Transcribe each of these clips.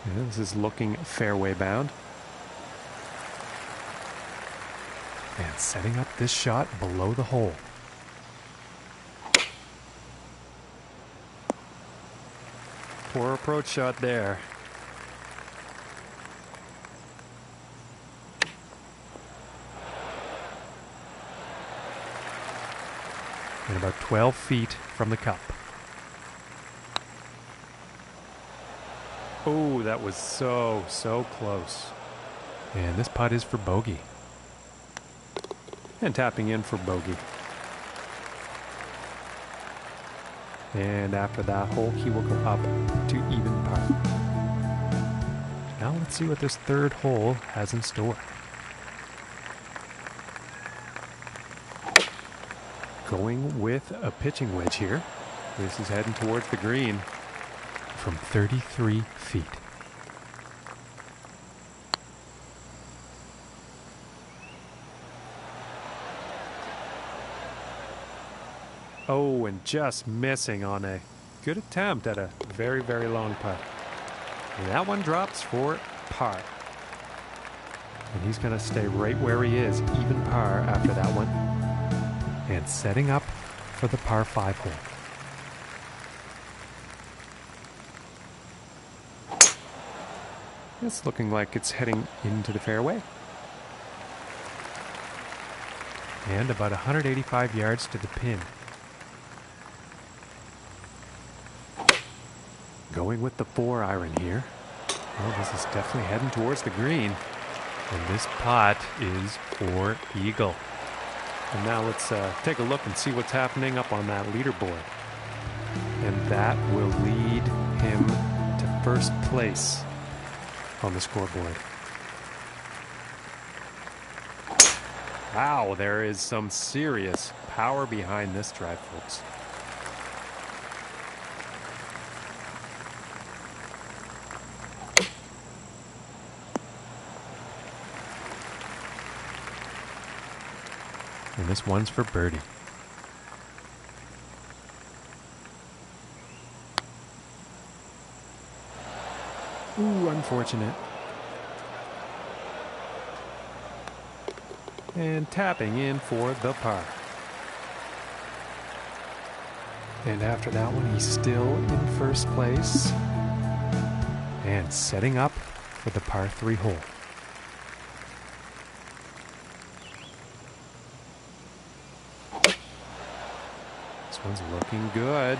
Yeah, this is looking fairway bound. And setting up this shot below the hole. Poor approach shot there. And about 12 feet from the cup. Oh, that was so close. And this putt is for bogey. And tapping in for bogey. And after that hole, he will go up to even par. Now let's see what this third hole has in store. Going with a pitching wedge here. This is heading towards the green from 33 feet. Oh, and just missing on a good attempt at a very long putt. And that one drops for par. And he's going to stay right where he is, even par after that one. And setting up for the par 5 hole. It's looking like it's heading into the fairway. And about 185 yards to the pin. Going with the 4 iron here. Well, this is definitely heading towards the green. And this putt is for eagle. And now let's take a look and see what's happening up on that leaderboard. And that will lead him to first place on the scoreboard. Wow, there is some serious power behind this drive, folks. And this one's for birdie. Ooh, unfortunate. And tapping in for the par. And after that one, he's still in first place. And setting up for the par 3 hole. This one's looking good.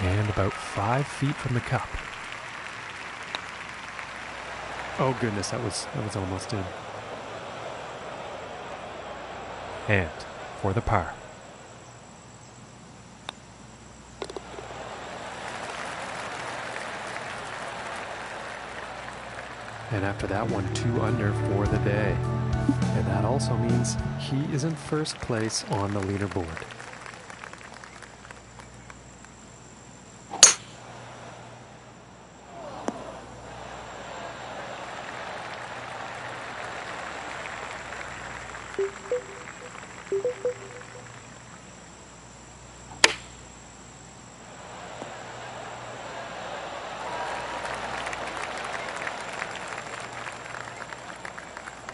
And about 5 feet from the cup. Oh goodness, that was almost in. And for the par. And after that one, 2 under for the day. And that also means he is in first place on the leaderboard.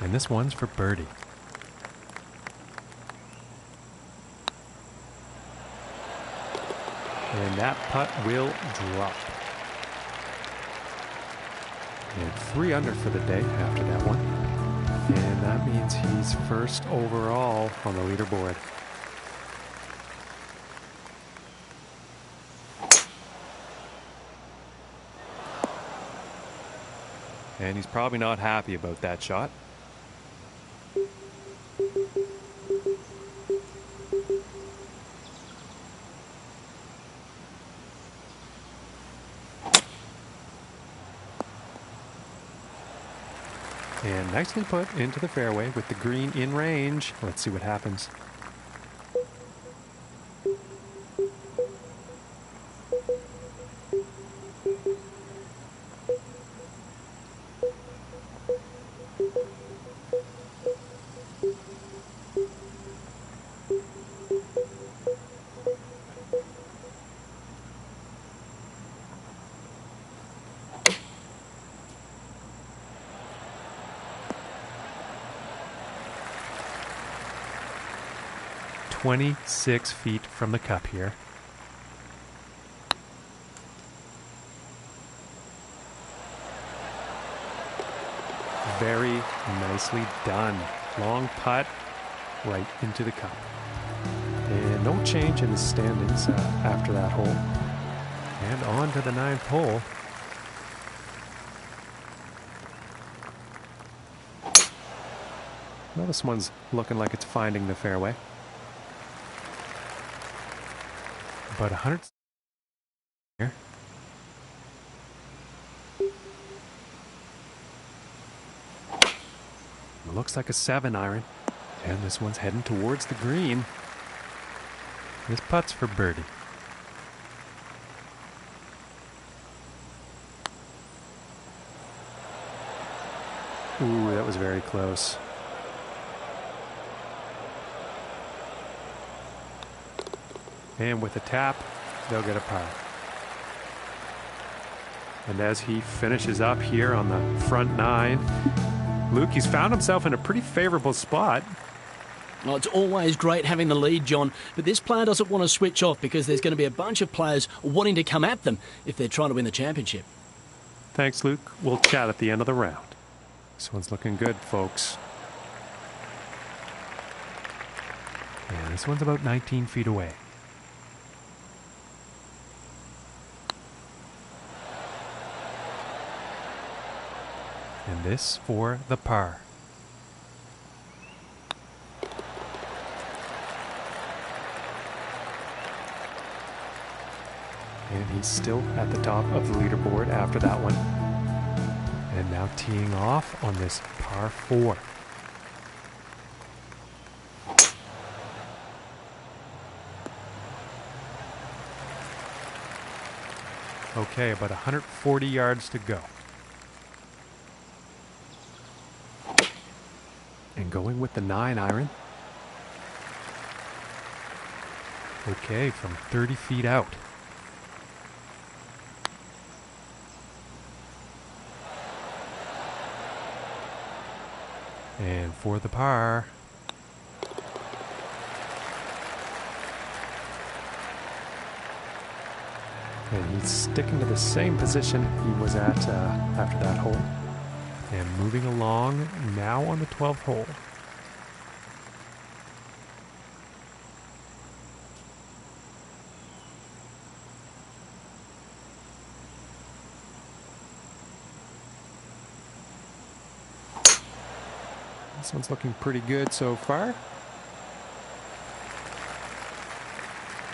And this one's for birdie. And that putt will drop. And 3 under for the day after that one. And that means he's first overall on the leaderboard. And he's probably not happy about that shot. And nicely put into the fairway with the green in range. Let's see what happens. 26 feet from the cup here. Very nicely done. Long putt right into the cup. And no change in the standings after that hole. And on to the 9th hole. Well, this one's looking like it's finding the fairway. About 100 here. It looks like a 7 iron. And this one's heading towards the green. This putt's for birdie. Ooh, that was very close. And with a tap, they'll get a par. And as he finishes up here on the front 9, Luke, he's found himself in a pretty favorable spot. Well, it's always great having the lead, John, but this player doesn't want to switch off because there's going to be a bunch of players wanting to come at them if they're trying to win the championship. Thanks, Luke. We'll chat at the end of the round. This one's looking good, folks. Yeah, this one's about 19 feet away. And this for the par. And he's still at the top of the leaderboard after that one. And now teeing off on this par 4. Okay, about 140 yards to go. And going with the 9 iron. Okay, from 30 feet out. And for the par. And he's sticking to the same position he was at after that hole. And moving along now on the 12th hole. This one's looking pretty good so far.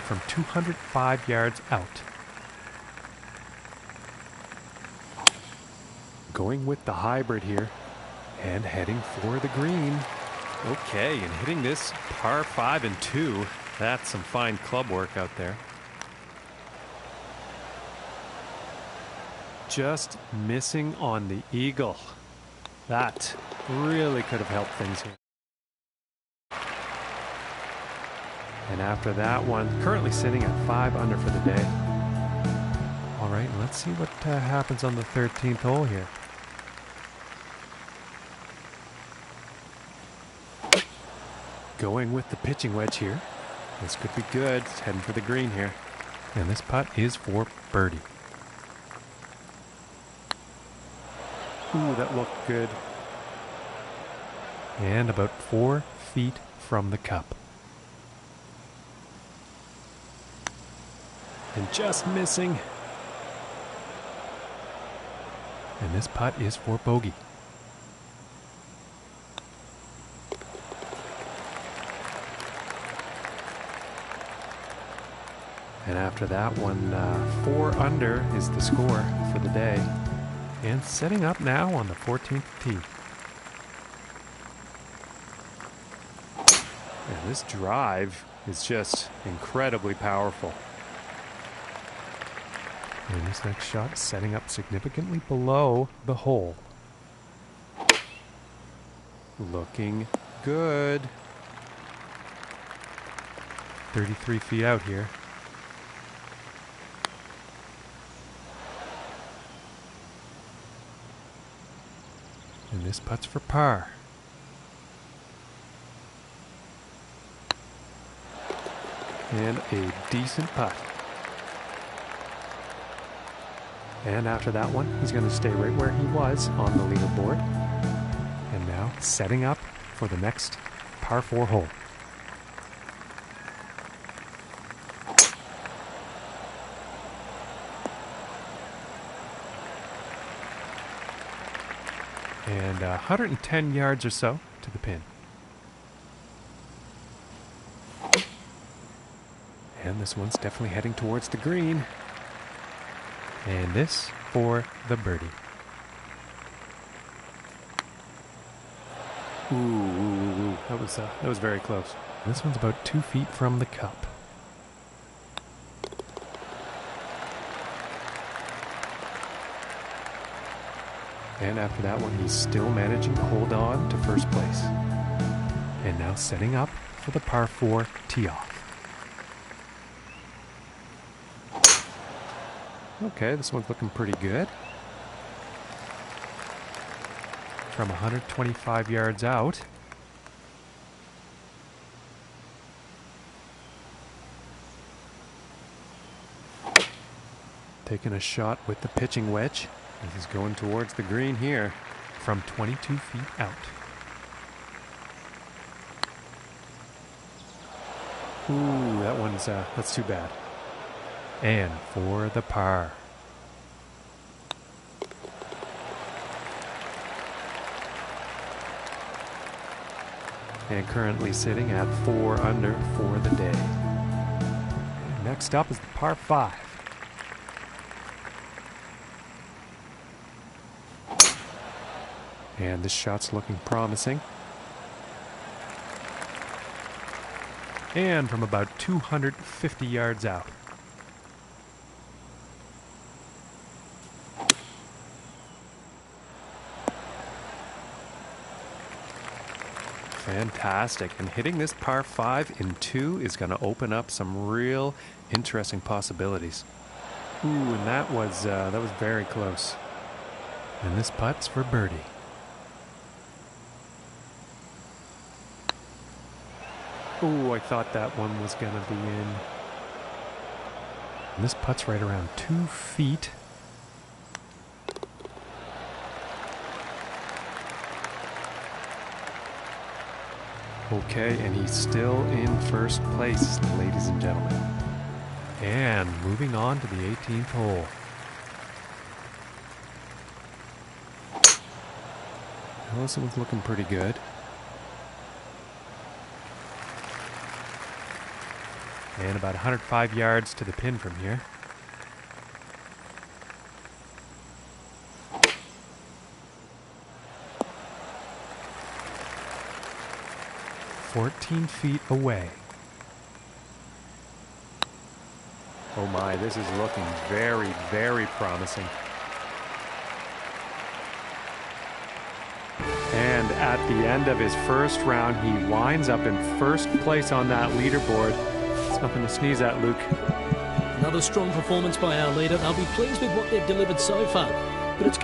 From 205 yards out. Going with the hybrid here and heading for the green. Okay, and hitting this par 5 and 2. That's some fine club work out there. Just missing on the eagle. That really could have helped things here. And after that one, currently sitting at 5 under for the day. All right, let's see what happens on the 13th hole here. Going with the pitching wedge here. This could be good. It's heading for the green here. And this putt is for birdie. Ooh, that looked good. And about 4 feet from the cup. And just missing. And this putt is for bogey. And after that one, 4 under is the score for the day. And setting up now on the 14th tee. And this drive is just incredibly powerful. And this next shot is setting up significantly below the hole. Looking good. 33 feet out here. And this putt's for par. And a decent putt. And after that one, he's going to stay right where he was on the leaderboard. And now setting up for the next par 4 hole. And 110 yards or so to the pin. And this one's definitely heading towards the green. And this for the birdie. Ooh. That was very close. This one's about 2 feet from the cup. And after that one, he's still managing to hold on to first place. And now setting up for the par 4 tee-off. Okay, this one's looking pretty good. From 125 yards out. Taking a shot with the pitching wedge. This is going towards the green here from 22 feet out. Ooh, that's too bad. And for the par. And currently sitting at 4 under for the day. And next up is the par 5. And this shot's looking promising. And from about 250 yards out. Fantastic. And hitting this par 5 in 2 is going to open up some real interesting possibilities. Ooh, and that was very close. And this putt's for birdie. Ooh, I thought that one was going to be in. And this putt's right around 2 feet. Okay, and he's still in first place, ladies and gentlemen. And moving on to the 18th hole. Well, this one's looking pretty good. And about 105 yards to the pin from here. "14 feet away." Oh my, this is looking very, very promising. And at the end of his first round, he winds up in first place on that leaderboard. It's nothing to sneeze at, Luke. Another strong performance by our leader. They'll be pleased with what they've delivered so far. But it's...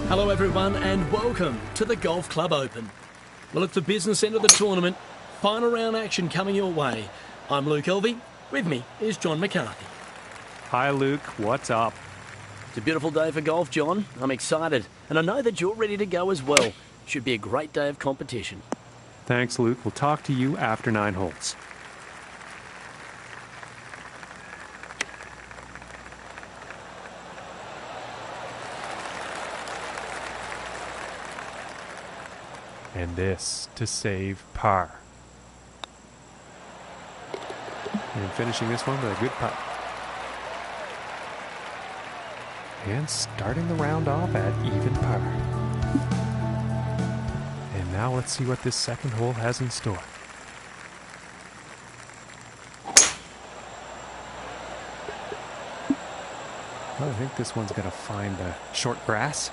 Hello everyone and welcome to the Golf Club Open. Well, it's the business end of the tournament. Final round action coming your way. I'm Luke Elvey. With me is John McCarthy. Hi Luke, what's up? It's a beautiful day for golf, John. I'm excited and I know that you're ready to go as well. Should be a great day of competition. Thanks, Luke. We'll talk to you after 9 holes. And this to save par. And finishing this one with a good putt. And starting the round off at even par. And now let's see what this second hole has in store. Well, I think this one's going to find the short grass.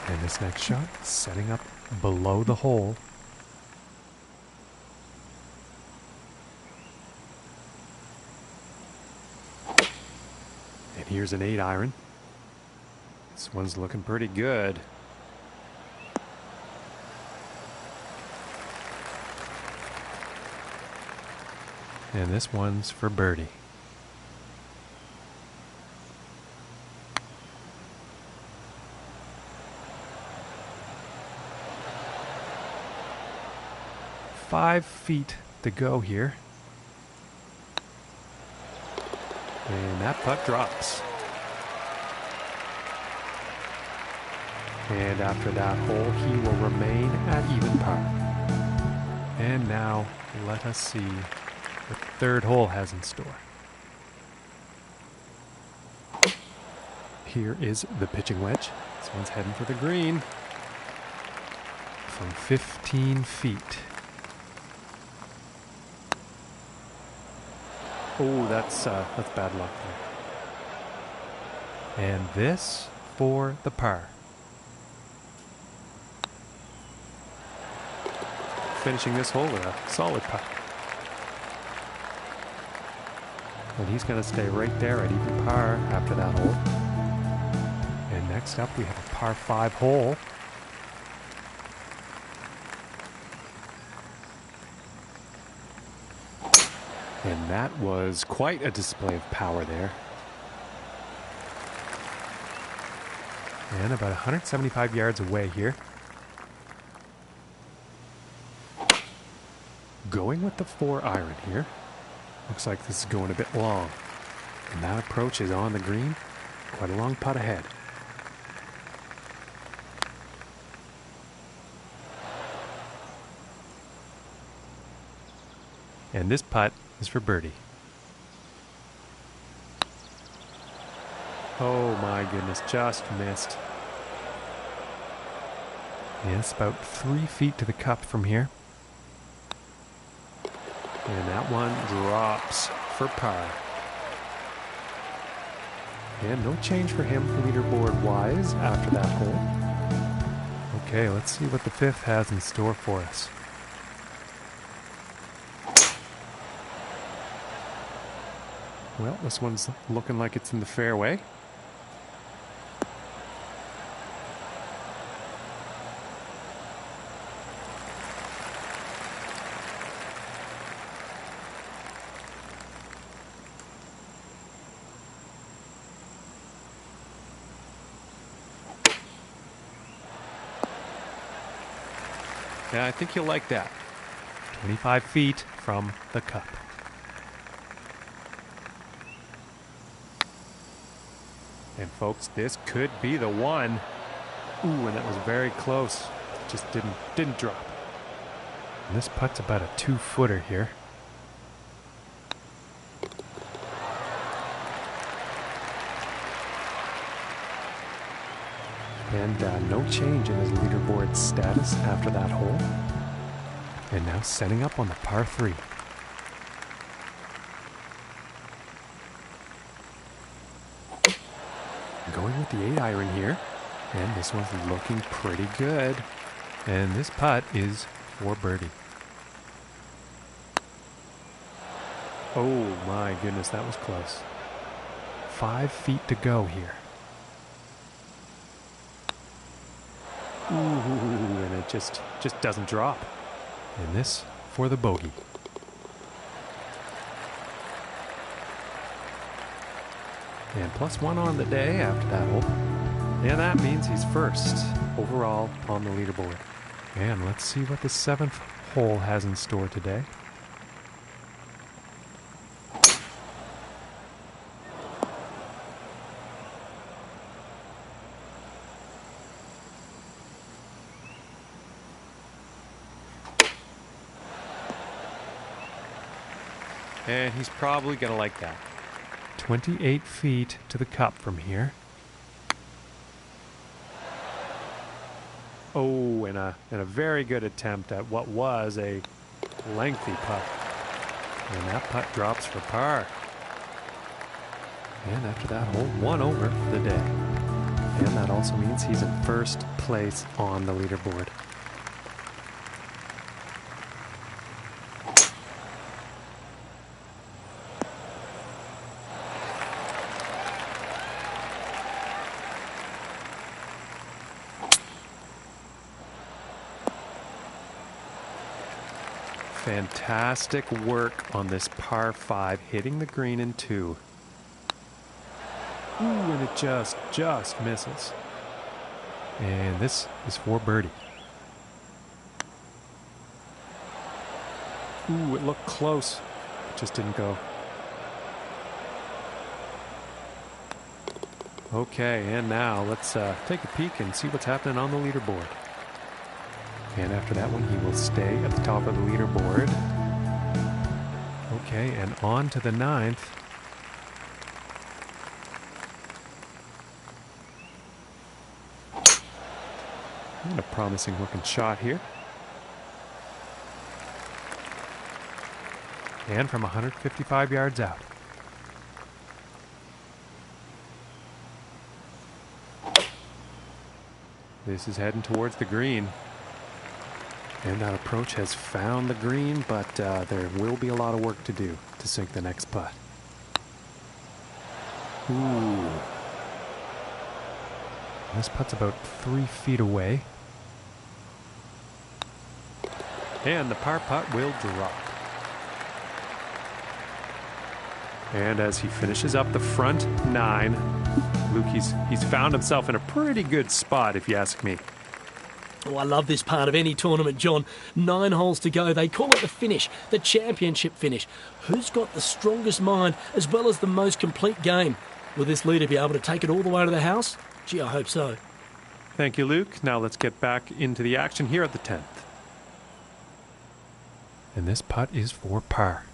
And this next shot, setting up below the hole. And here's an 8-iron. This one's looking pretty good. And this one's for birdie. Five feet to go here. And that putt drops. And after that hole, he will remain at even par. And now, let us see what the third hole has in store. Here is the pitching wedge. This one's heading for the green from 15 feet. Oh, that's bad luck there. And this for the par. Finishing this hole with a solid putt. And he's going to stay right there at even par after that hole. And next up we have a par 5 hole. And that was quite a display of power there. And about 175 yards away here. Going with the 4-iron here. Looks like this is going a bit long. And that approach is on the green. Quite a long putt ahead. And this putt is for birdie. Oh my goodness, just missed. Yes, about 3 feet to the cup from here. And that one drops for par. And no change for him leaderboard-wise after that hole. Okay, let's see what the 5th has in store for us. Well, this one's looking like it's in the fairway. Yeah, I think you'll like that. 25 feet from the cup. And folks, this could be the one. Ooh, and that was very close. Just didn't drop. And this putt's about a 2-footer here. And no change in his leaderboard status after that hole. And now setting up on the par 3. Going with the 8-iron here. And this one's looking pretty good. And this putt is for birdie. Oh my goodness, that was close. 5 feet to go here. Ooh, and it just doesn't drop. And this for the bogey. And +1 on the day after that hole. And that means he's first overall on the leaderboard. And let's see what the 7th hole has in store today. And he's probably going to like that. 28 feet to the cup from here. Oh, and a very good attempt at what was a lengthy putt. And that putt drops for par. And after that hole, 1 over for the day. And that also means he's in first place on the leaderboard. Fantastic work on this par 5, hitting the green in 2. Ooh, and it just misses. And this is for birdie. Ooh, it looked close. It just didn't go. Okay, and now let's take a peek and see what's happening on the leaderboard. And after that one, he will stay at the top of the leaderboard. Okay, and on to the 9th. And a promising looking shot here. And from 155 yards out. This is heading towards the green. And that approach has found the green, but there will be a lot of work to do to sink the next putt. Ooh. This putt's about 3 feet away. And the par putt will drop. And as he finishes up the front 9, Luke, he's found himself in a pretty good spot, if you ask me. Oh, I love this part of any tournament, John. 9 holes to go. They call it the finish, the championship finish. Who's got the strongest mind as well as the most complete game? Will this leader be able to take it all the way to the house? Gee, I hope so. Thank you, Luke. Now let's get back into the action here at the 10th. And this putt is for par.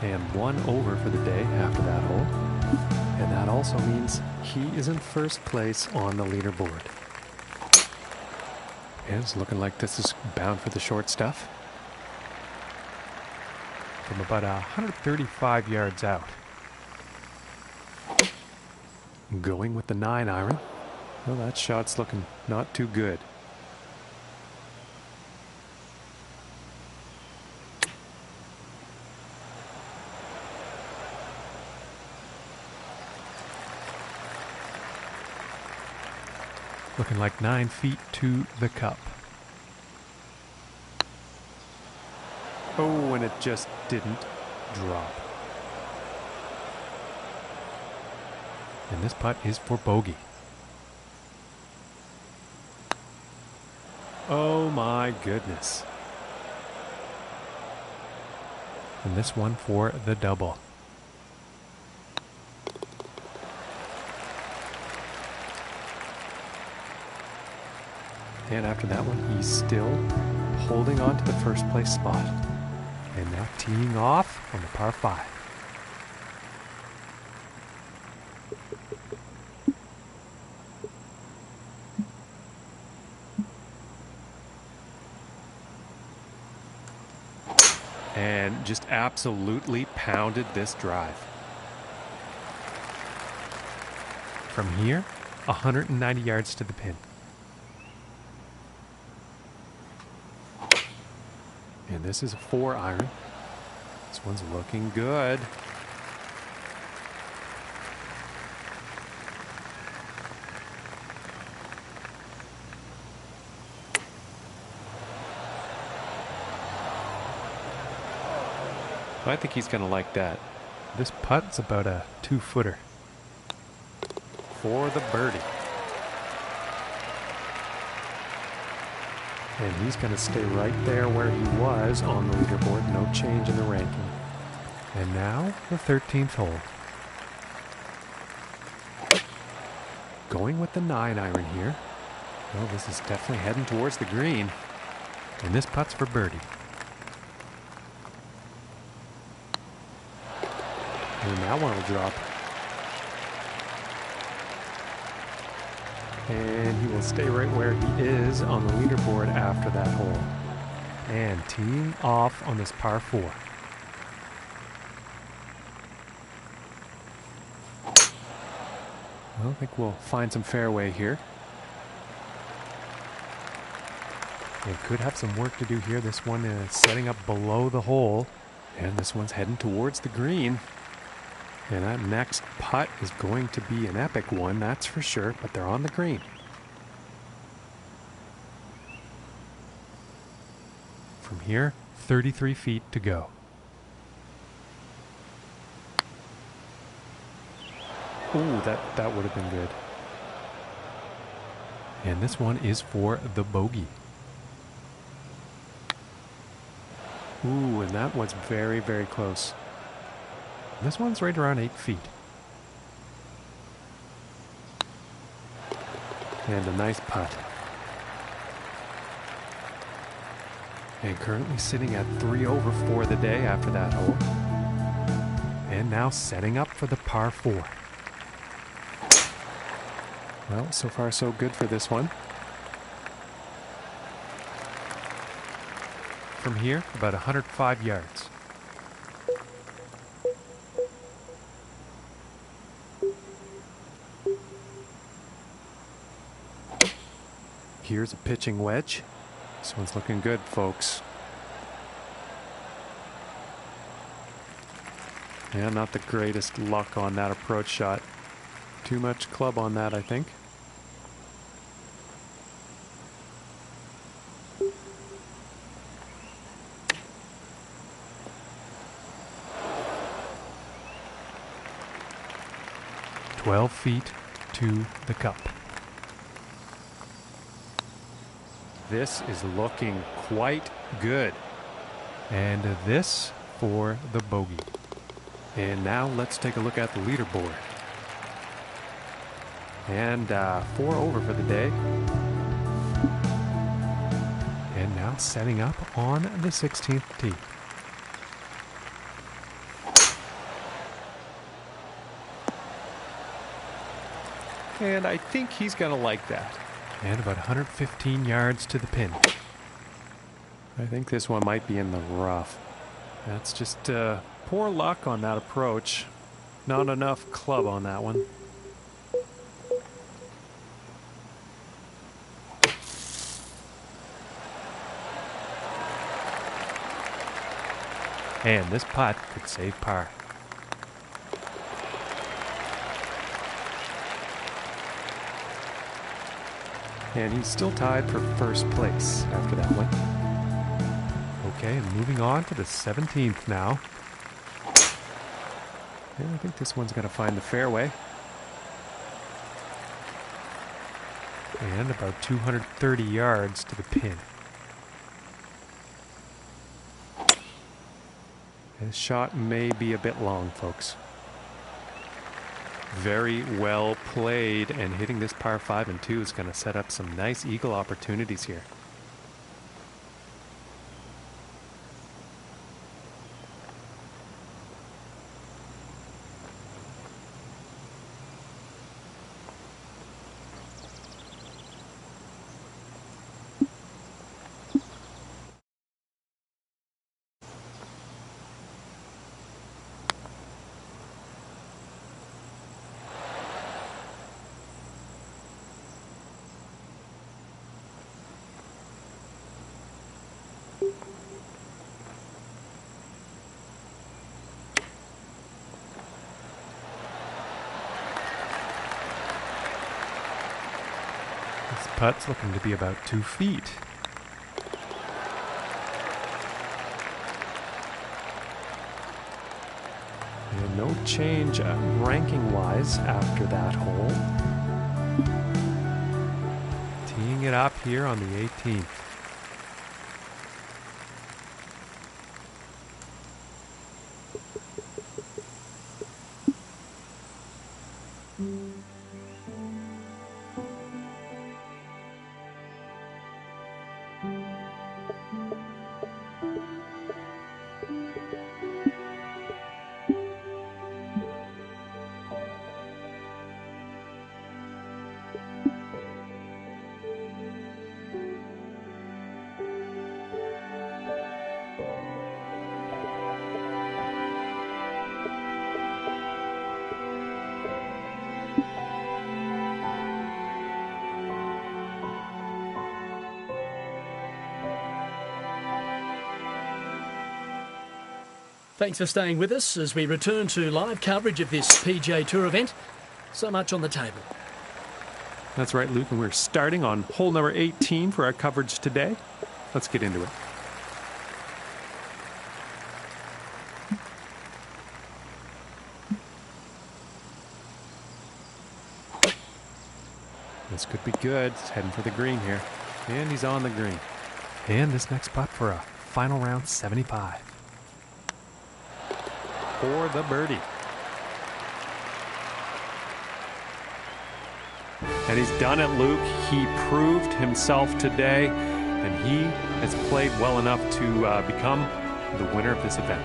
And 1 over for the day after that hole. And that also means he is in first place on the leaderboard. And it's looking like this is bound for the short stuff. From about 135 yards out. Going with the 9 iron. Well, that shot's looking not too good. Looking like 9 feet to the cup. Oh, and it just didn't drop. And this putt is for bogey. Oh my goodness. And this one for the double. And after that one, he's still holding on to the first place spot. And now teeing off on the par 5. And just absolutely pounded this drive. From here, 190 yards to the pin. And this is a 4 iron. This one's looking good. I think he's going to like that. This putt's about a 2-footer. For the birdie. And he's going to stay right there where he was on the leaderboard. No change in the ranking. And now the 13th hole. Going with the 9 iron here. Well, this is definitely heading towards the green. And this putt's for birdie. And that one will drop. And he will stay right where he is on the leaderboard after that hole. And teeing off on this par 4. Well, I think we'll find some fairway here. They could have some work to do here. This one is setting up below the hole. And this one's heading towards the green. And that next putt is going to be an epic one, that's for sure. But they're on the green. From here, 33 feet to go. Ooh, that would have been good. And this one is for the bogey. Ooh, and that was very, very close. This one's right around 8 feet. And a nice putt. And currently sitting at 3 over for the day after that hole. And now setting up for the par 4. Well, so far so good for this one. From here, about 105 yards. Here's a pitching wedge. This one's looking good, folks. Yeah, not the greatest luck on that approach shot. Too much club on that, I think. "12 feet to the cup." This is looking quite good. And this for the bogey. And now let's take a look at the leaderboard. And 4 over for the day. And now setting up on the 16th tee. And I think he's going to like that. And about 115 yards to the pin. I think this one might be in the rough. That's just poor luck on that approach. Not enough club on that one. And this putt could save par. And he's still tied for first place after that one. Okay, moving on to the 17th now. And I think this one's going to find the fairway. And about 230 yards to the pin. This shot may be a bit long, folks. Very well played, and hitting this par 5 and 2 is going to set up some nice eagle opportunities here. This putt's looking to be about 2 feet. And no change ranking-wise after that hole. Teeing it up here on the 18th. Thanks for staying with us as we return to live coverage of this PGA Tour event. So much on the table. That's right, Luke, and we're starting on hole number 18 for our coverage today. Let's get into it. This could be good. He's heading for the green here. And he's on the green. And this next putt for a final round 75. For the birdie. And he's done it, Luke. He proved himself today, and he has played well enough to become the winner of this event.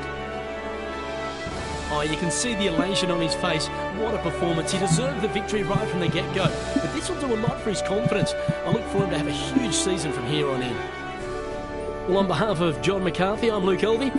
Oh, you can see the elation on his face. What a performance. He deserved the victory right from the get-go. But this will do a lot for his confidence. I look for him to have a huge season from here on in. Well, on behalf of John McCarthy, I'm Luke Elvey.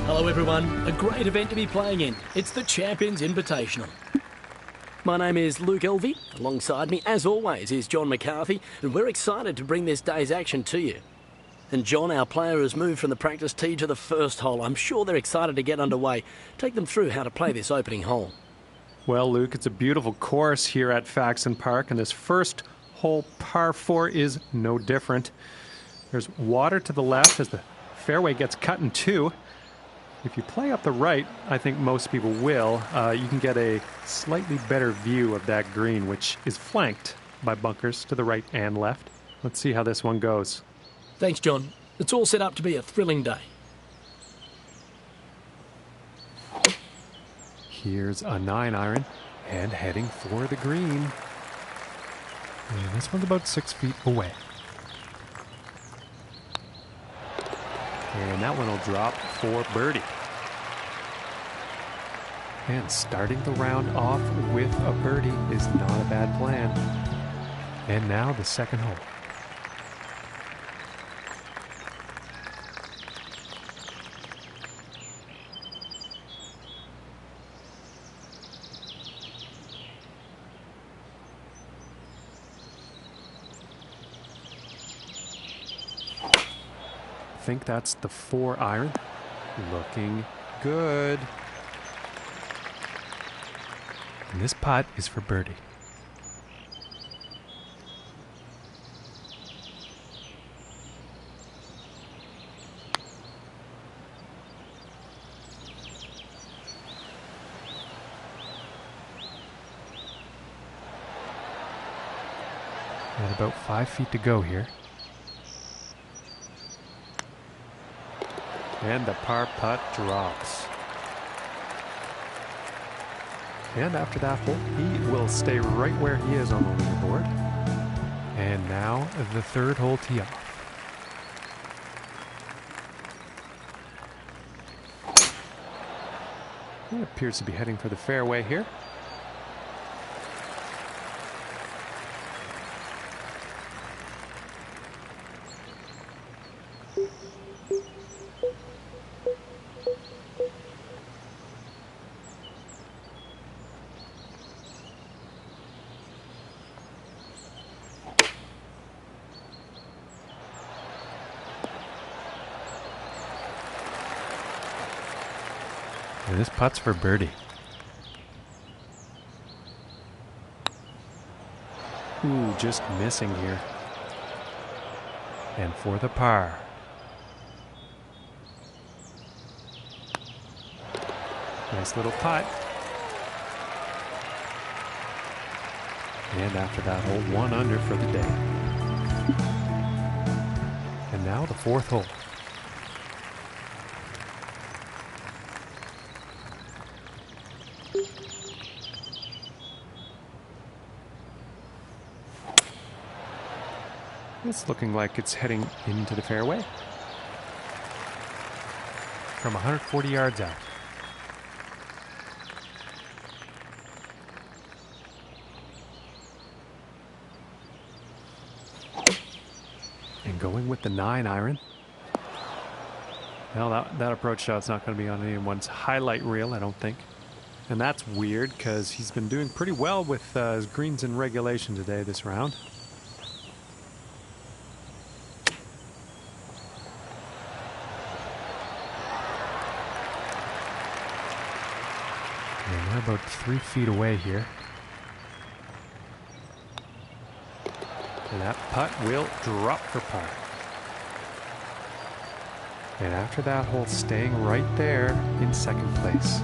Hello everyone, a great event to be playing in. It's the Champions Invitational. My name is Luke Elvey. Alongside me, as always, is John McCarthy, and we're excited to bring this day's action to you. And John, our player, has moved from the practice tee to the first hole. I'm sure they're excited to get underway. Take them through how to play this opening hole. Well, Luke, it's a beautiful course here at Faxon Park, and this first hole, par 4, is no different. There's water to the left as the fairway gets cut in two. If you play up the right, I think most people will, you can get a slightly better view of that green, which is flanked by bunkers to the right and left. Let's see how this one goes. Thanks, John. It's all set up to be a thrilling day. Here's a 9-iron and heading for the green. And this one's about 6 feet away. And that one will drop for birdie. And starting the round off with a birdie is not a bad plan. And now the second hole. I think that's the 4-iron. Looking good. And this putt is for birdie. And about 5 feet to go here. And the par putt drops. And after that hole, he will stay right where he is on the leaderboard. And now the third hole tee off. He appears to be heading for the fairway here. And this putt's for birdie. Ooh, just missing here. And for the par. Nice little putt. And after that hole, 1 under for the day. And now the fourth hole. It's looking like it's heading into the fairway from 140 yards out. And going with the 9 iron. Well, that approach shot's not going to be on anyone's highlight reel, I don't think. And that's weird because he's been doing pretty well with his greens in regulation today this round. And we're about 3 feet away here. And that putt will drop for par. And after that hole, staying right there in second place.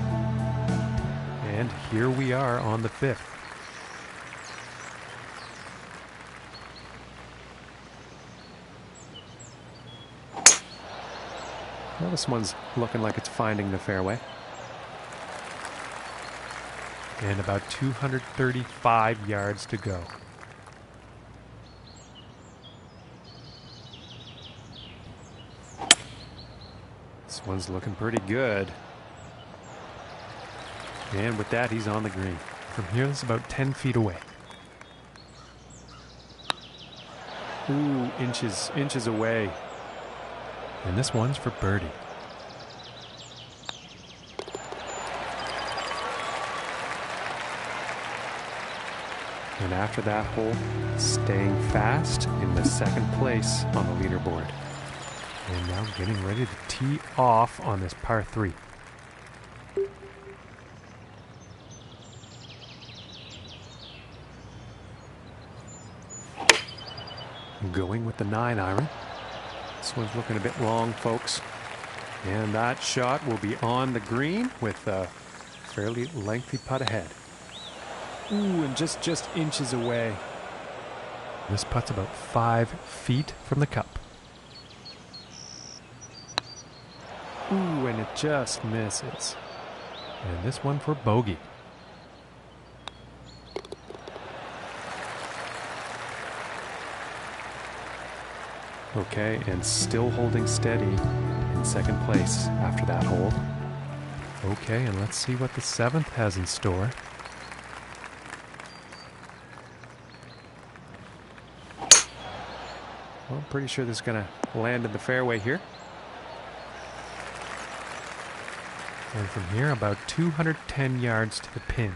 And here we are on the 5th. Well, this one's looking like it's finding the fairway. And about 235 yards to go. This one's looking pretty good. And with that, he's on the green. From here, it's about 10 feet away. Ooh, inches away. And this one's for birdie. And after that hole, staying fast in the second place on the leaderboard. And now getting ready to tee off on this par 3. Going with the 9 iron. This one's looking a bit long, folks. And that shot will be on the green with a fairly lengthy putt ahead. Ooh, and just inches away. This putt's about 5 feet from the cup. Ooh, and it just misses. And this one for bogey. Okay, and still holding steady in second place after that hole. Okay, and let's see what the 7th has in store. Well, I'm pretty sure this is going to land in the fairway here. And from here, about 210 yards to the pin.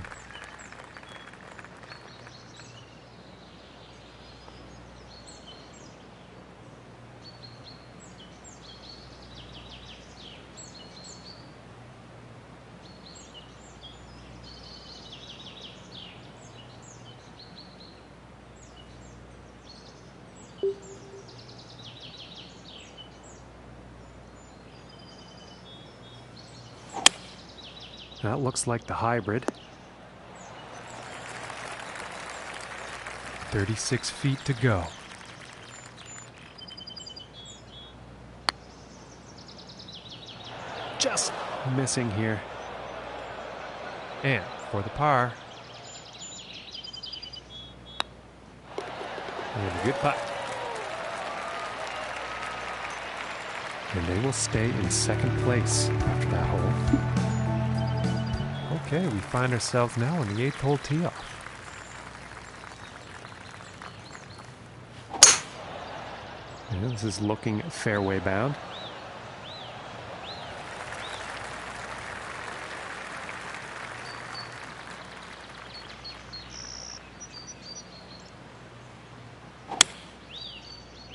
That looks like the hybrid. 36 feet to go. Just missing here. And for the par. And a good putt. And they will stay in second place after that hole. Okay, we find ourselves now on the 8th hole tee-off. And this is looking fairway bound.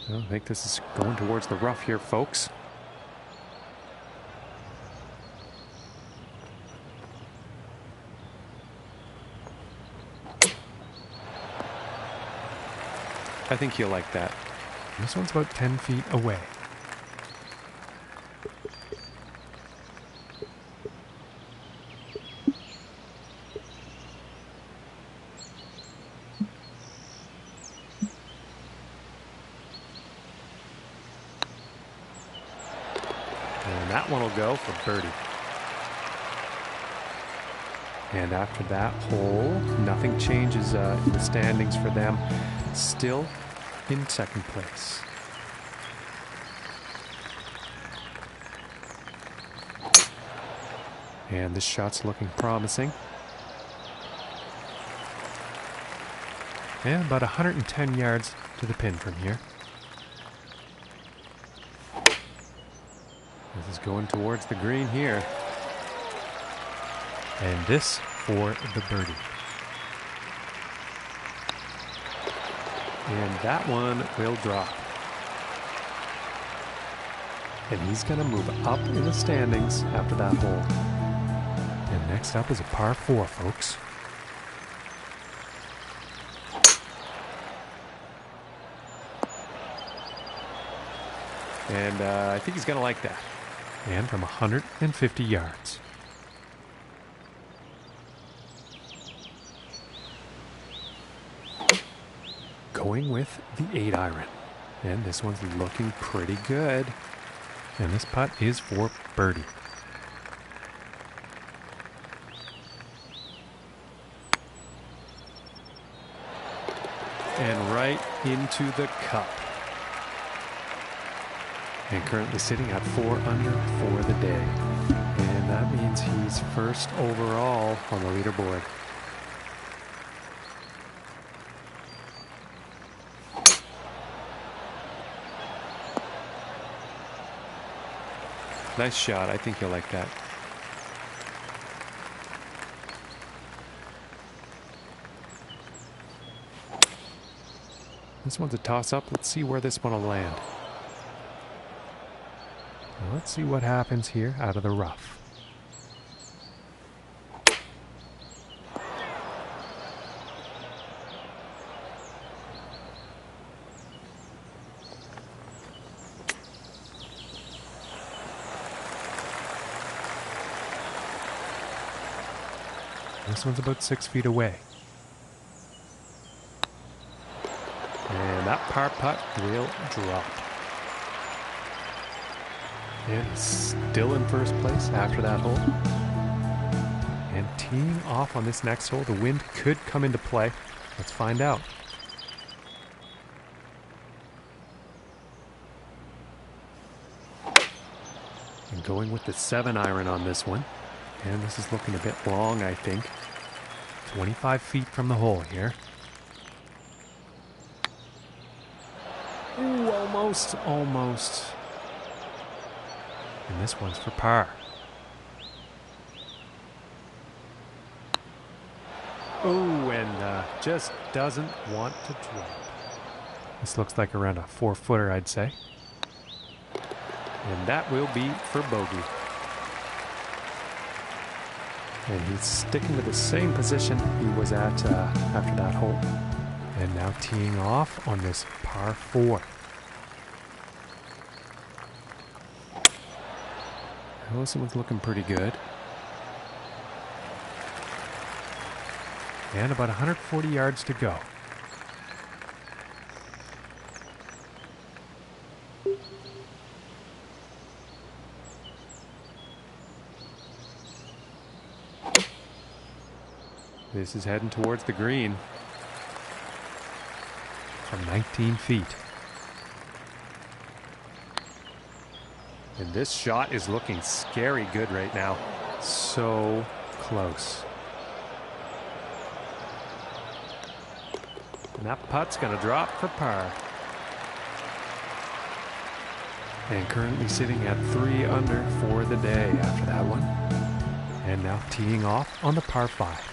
I think this is going towards the rough here, folks. I think you'll like that. This one's about 10 feet away. And that one will go for birdie. And after that hole, nothing changes in the standings for them. Still in second place. And this shot's looking promising. And about 110 yards to the pin from here. This is going towards the green here. And this for the birdie. And that one will drop. And he's going to move up in the standings after that hole. And next up is a par 4, folks. And I think he's going to like that. And from 150 yards. Going with the 8-iron. And this one's looking pretty good. And this putt is for birdie. And right into the cup. And currently sitting at 4 under for the day. And that means he's first overall on the leaderboard. Nice shot. I think you'll like that. This one's a toss-up. Let's see where this one will land. Now let's see what happens here out of the rough. This one's about 6 feet away. And that par putt will drop. And he's still in first place after that hole. And teeing off on this next hole, the wind could come into play. Let's find out. And going with the 7-iron on this one. And this is looking a bit long, I think. 25 feet from the hole here. Ooh, almost, almost. And this one's for par. Oh, and just doesn't want to drop. This looks like around a 4-footer, I'd say. And that will be for bogey. And he's sticking to the same position he was at after that hole. And now teeing off on this par 4. Well, this one's looking pretty good. And about 140 yards to go. This is heading towards the green from 19 feet. And this shot is looking scary good right now. So close. And that putt's going to drop for par. And currently sitting at 3 under for the day after that one. And now teeing off on the par 5.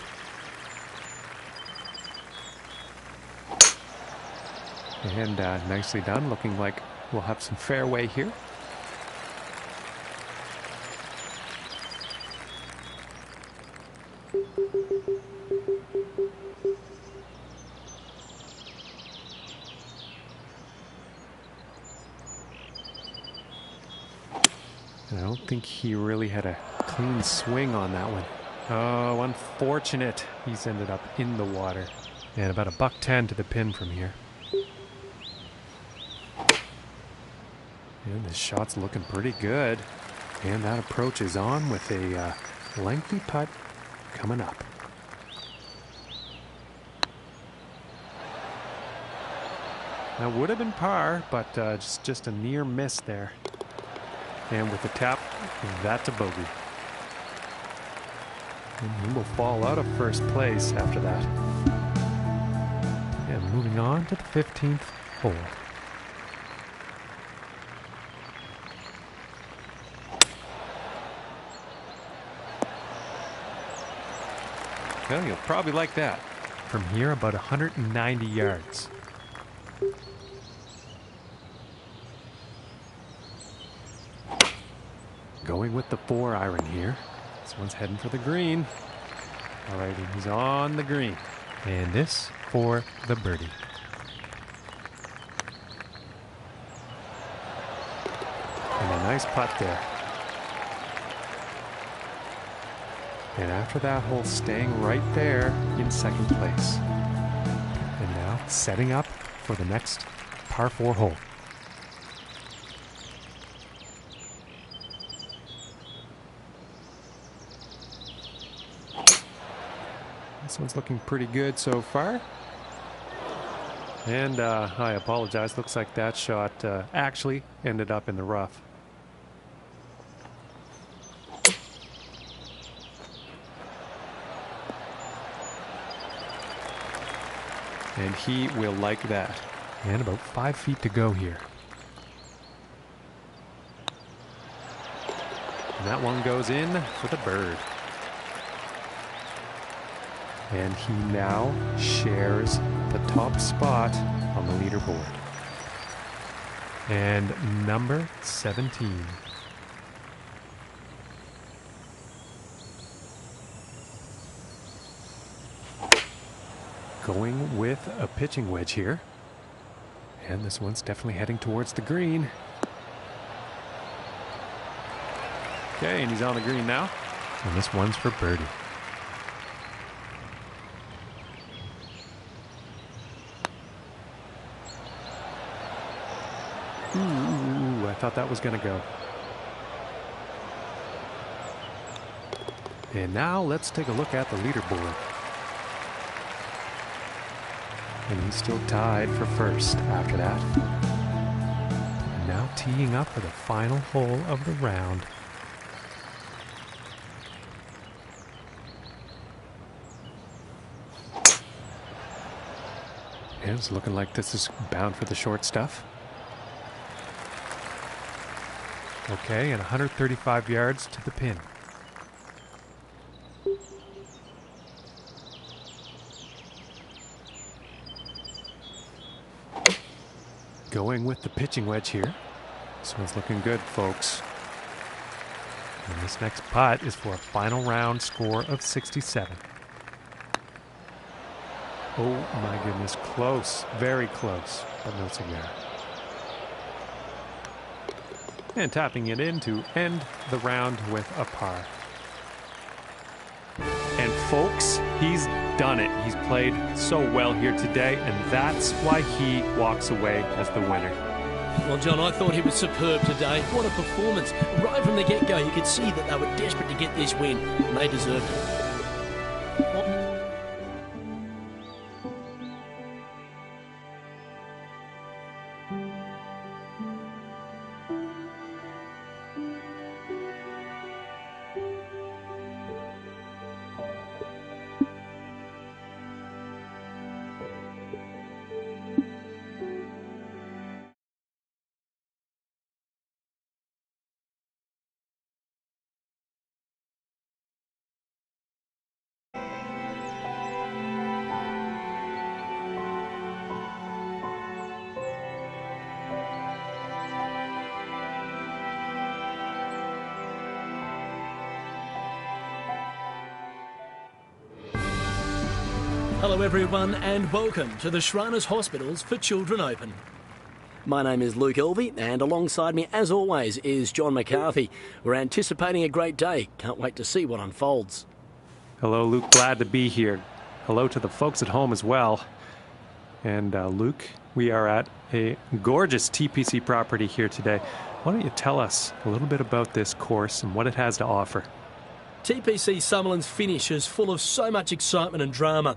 And nicely done. Looking like we'll have some fairway here. And I don't think he really had a clean swing on that one. Oh, unfortunate. He's ended up in the water. And about $110 to the pin from here. And this shot's looking pretty good. And that approach is on with a lengthy putt coming up. That would have been par, but just a near miss there. And with the tap, that's a bogey. And he will fall out of first place after that. And moving on to the 15th hole. Well, you'll probably like that. From here, about 190 yards. Going with the 4 iron here. This one's heading for the green. All right, he's on the green. And this for the birdie. And a nice putt there. And after that hole, staying right there in second place. And now setting up for the next par 4 hole. This one's looking pretty good so far. And I apologize. Looks like that shot actually ended up in the rough. And he will like that. And about 5 feet to go here. And that one goes in for the bird. And he now shares the top spot on the leaderboard. And number 17. Going with a pitching wedge here. And this one's definitely heading towards the green. Okay, and he's on the green now. And this one's for birdie. Ooh, I thought that was going to go. And now let's take a look at the leaderboard. And he's still tied for first after that. And now teeing up for the final hole of the round. And it's looking like this is bound for the short stuff. Okay, and 135 yards to the pin. Going with the pitching wedge here. This one's looking good, folks. And this next putt is for a final round score of 67. Oh my goodness, close, very close, but no cigar. And tapping it in to end the round with a par. And folks, he's done it. He's played so well here today, and that's why he walks away as the winner. Well, John, I thought he was superb today. What a performance. Right from the get-go, you could see that they were desperate to get this win, and they deserved it. Hello everyone and welcome to the Shriners Hospitals for Children Open. My name is Luke Elvey and alongside me as always is John McCarthy. We're anticipating a great day. Can't wait to see what unfolds. Hello, Luke. Glad to be here. Hello to the folks at home as well. And Luke, we are at a gorgeous TPC property here today. Why don't you tell us a little bit about this course and what it has to offer? TPC Summerland's finish is full of so much excitement and drama.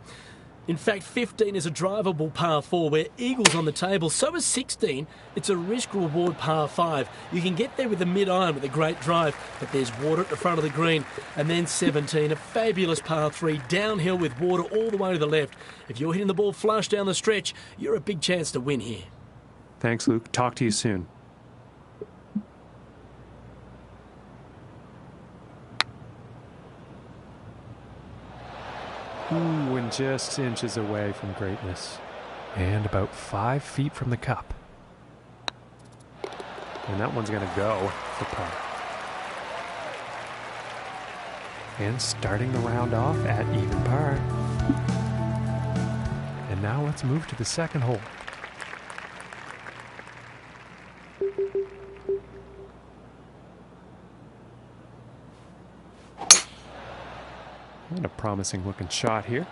In fact, 15 is a drivable par 4 where eagle's on the table. So is 16. It's a risk-reward par 5. You can get there with a mid-iron with a great drive, but there's water at the front of the green. And then 17, a fabulous par 3, downhill with water all the way to the left. If you're hitting the ball flush down the stretch, you're a big chance to win here. Thanks, Luke. Talk to you soon. Ooh, and just inches away from greatness. And about 5 feet from the cup. And that one's going to go for par. And starting the round off at even par. And now let's move to the second hole. And a promising looking shot here.